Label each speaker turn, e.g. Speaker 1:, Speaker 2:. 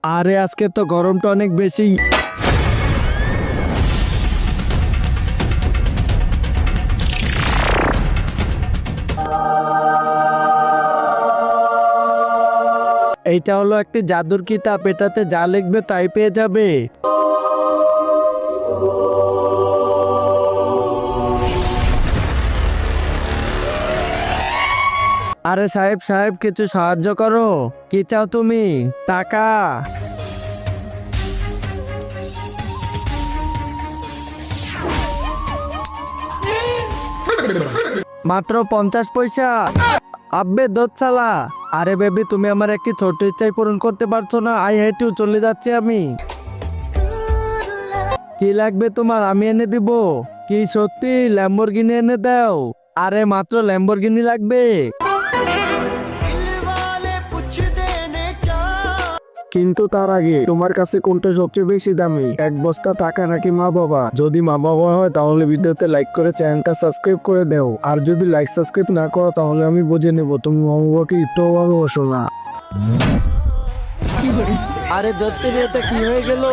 Speaker 1: আরে আজকে তো গরমটা অনেক বেশি। এইটা হলো একটি জাদুর কিতাব, এটাতে যা লিখবে তাই পেয়ে যাবে। আরে সাহেব সাহেব, কিছু সাহায্য করো। কি চাও তুমি? টাকা। মাত্র 50 পয়সা। আব্বে দোতসালা। আরে বেবি, তুমি আমার একটি ছোট ইচ্ছাই পূরণ করতে পারছো না। আই হেট ইউ, চলে যাচ্ছি আমি। কি লাগবে তোমার? আমি এনে দিব। কি সত্যি? ল্যাম্বরগিনি এনে দাও। আরে মাত্র ল্যাম্বরগিনি লাগবে। কিন্তু তার আগে তোমার কাছে কোনটা সবচেয়ে বেশি দামি, এক বস্তা টাকা নাকি মা বাবা? যদি মা বাবা হয় তাহলে ভিডিওতে লাইক করে চ্যানেলটা সাবস্ক্রাইব করে দাও। আর যদি লাইক সাবস্ক্রাইব না করো তাহলে আমি বুঝে নেব তুমি মা বাবাকে একটু ভালোবাসো না। আরে দত্তের, এটা কি হয়ে গেল?